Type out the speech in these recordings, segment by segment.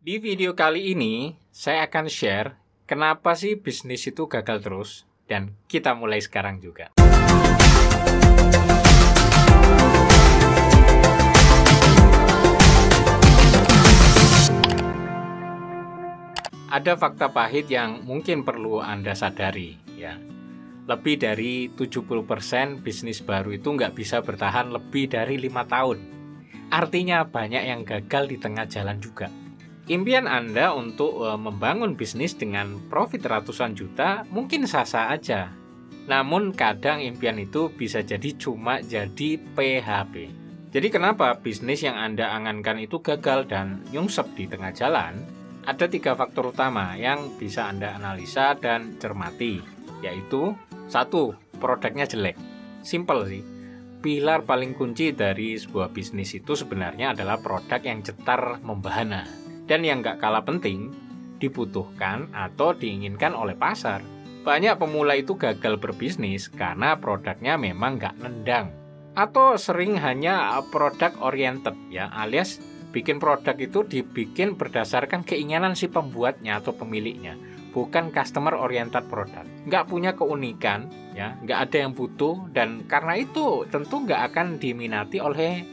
Di video kali ini, saya akan share kenapa sih bisnis itu gagal terus, dan kita mulai sekarang juga. Ada fakta pahit yang mungkin perlu Anda sadari, ya. Lebih dari 70% bisnis baru itu nggak bisa bertahan lebih dari 5 tahun. Artinya banyak yang gagal di tengah jalan juga. Impian Anda untuk membangun bisnis dengan profit ratusan juta mungkin sah-sah aja. Namun kadang impian itu bisa jadi cuma jadi PHP. Jadi kenapa bisnis yang Anda angankan itu gagal dan nyungsep di tengah jalan? Ada 3 faktor utama yang bisa Anda analisa dan cermati, yaitu 1. Produknya jelek. Simple sih. Pilar paling kunci dari sebuah bisnis itu sebenarnya adalah produk yang cetar membahana. Dan yang gak kalah penting, dibutuhkan atau diinginkan oleh pasar. Banyak pemula itu gagal berbisnis karena produknya memang gak nendang. Atau sering hanya product oriented, ya, alias bikin produk itu dibikin berdasarkan keinginan si pembuatnya atau pemiliknya, bukan customer oriented produk. Nggak punya keunikan, ya, nggak ada yang butuh, dan karena itu tentu nggak akan diminati oleh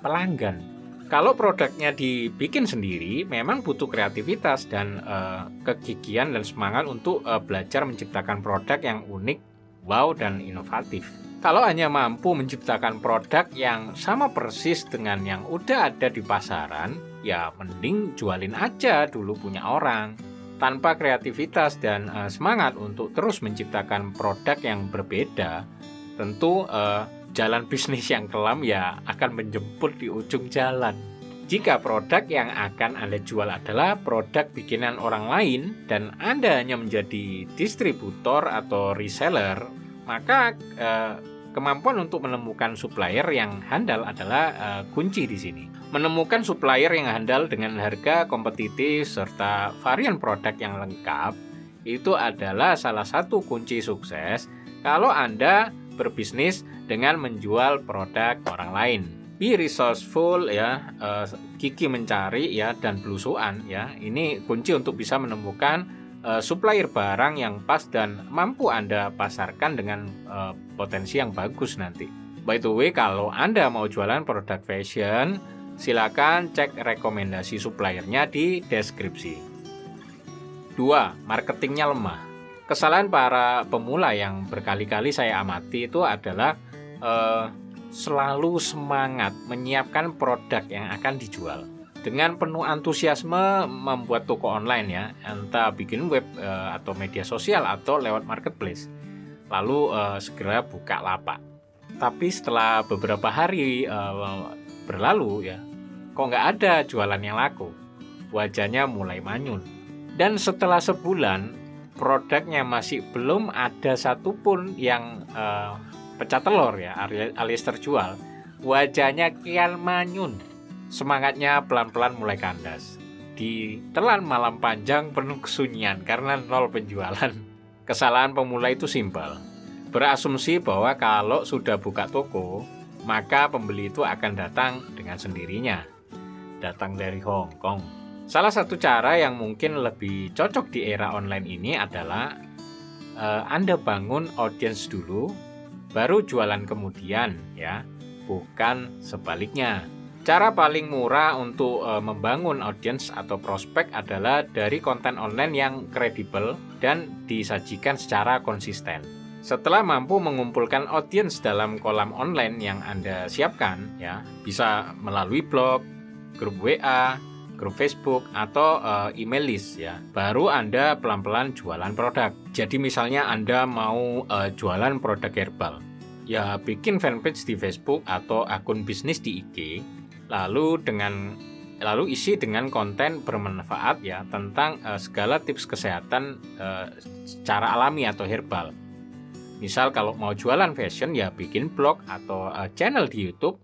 pelanggan. Kalau produknya dibikin sendiri, memang butuh kreativitas dan kegigihan dan semangat untuk belajar menciptakan produk yang unik, wow, dan inovatif. Kalau hanya mampu menciptakan produk yang sama persis dengan yang udah ada di pasaran, ya mending jualin aja dulu punya orang. Tanpa kreativitas dan semangat untuk terus menciptakan produk yang berbeda, tentu jalan bisnis yang kelam ya akan menjemput di ujung jalan. Jika produk yang akan Anda jual adalah produk bikinan orang lain dan Anda hanya menjadi distributor atau reseller, maka kemampuan untuk menemukan supplier yang handal adalah kunci di sini. Menemukan supplier yang handal dengan harga kompetitif serta varian produk yang lengkap itu adalah salah satu kunci sukses kalau Anda berbisnis dengan menjual produk orang lain. Be resourceful, ya, gigih mencari, ya, dan belusuan, ya. Ini kunci untuk bisa menemukan supplier barang yang pas dan mampu Anda pasarkan dengan potensi yang bagus nanti. By the way, kalau Anda mau jualan produk fashion, silakan cek rekomendasi suppliernya di deskripsi. 2. Marketingnya lemah. Kesalahan para pemula yang berkali-kali saya amati itu adalah selalu semangat menyiapkan produk yang akan dijual. Dengan penuh antusiasme membuat toko online, ya, entah bikin web atau media sosial atau lewat marketplace. Lalu segera buka lapak. Tapi setelah beberapa hari berlalu, ya, kok nggak ada jualan yang laku. Wajahnya mulai manyun. Dan setelah sebulan, produknya masih belum ada satupun yang pecah telur, ya, alias terjual. Wajahnya kian manyun. Semangatnya pelan-pelan mulai kandas. Ditelan malam panjang penuh kesunyian karena nol penjualan. Kesalahan pemula itu simpel. Berasumsi bahwa kalau sudah buka toko, maka pembeli itu akan datang dengan sendirinya. Datang dari Hong Kong. Salah satu cara yang mungkin lebih cocok di era online ini adalah Anda bangun audience dulu, baru jualan kemudian, ya, bukan sebaliknya. Cara paling murah untuk membangun audience atau prospek adalah dari konten online yang kredibel dan disajikan secara konsisten. Setelah mampu mengumpulkan audience dalam kolam online yang Anda siapkan, ya, bisa melalui blog, grup WA, grup Facebook, atau email list, ya, baru Anda pelan-pelan jualan produk. Jadi misalnya Anda mau jualan produk herbal, ya bikin fanpage di Facebook atau akun bisnis di IG. Lalu isi dengan konten bermanfaat, ya, tentang segala tips kesehatan secara alami atau herbal. Misal kalau mau jualan fashion, ya bikin blog atau channel di YouTube,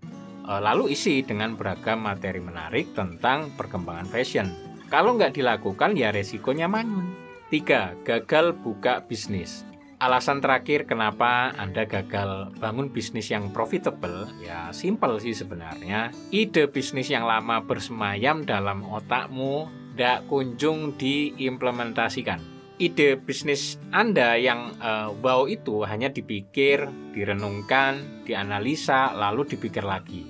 lalu isi dengan beragam materi menarik tentang perkembangan fashion. Kalau nggak dilakukan, ya resikonya manyun. 3. Gagal buka bisnis. Alasan terakhir kenapa Anda gagal bangun bisnis yang profitable, ya simple sih sebenarnya. Ide bisnis yang lama bersemayam dalam otakmu tidak kunjung diimplementasikan. Ide bisnis Anda yang wow itu hanya dipikir, direnungkan, dianalisa, lalu dipikir lagi.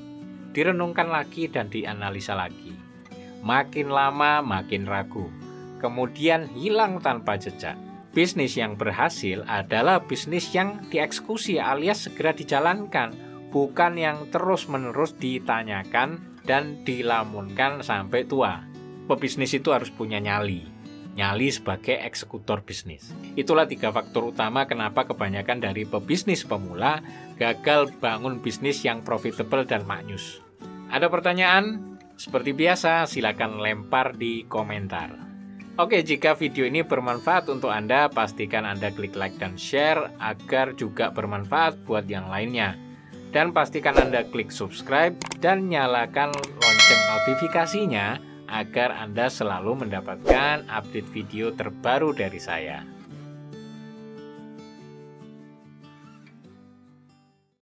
Direnungkan lagi dan dianalisa lagi. Makin lama makin ragu. Kemudian hilang tanpa jejak. Bisnis yang berhasil adalah bisnis yang dieksekusi alias segera dijalankan, bukan yang terus-menerus ditanyakan dan dilamunkan sampai tua. Pebisnis itu harus punya nyali sebagai eksekutor bisnis. Itulah 3 faktor utama kenapa kebanyakan dari pebisnis pemula gagal bangun bisnis yang profitable dan maknyus. Ada pertanyaan? Seperti biasa, silakan lempar di komentar. Oke, jika video ini bermanfaat untuk Anda, pastikan Anda klik like dan share agar juga bermanfaat buat yang lainnya. Dan pastikan Anda klik subscribe dan nyalakan lonceng notifikasinya agar Anda selalu mendapatkan update video terbaru dari saya.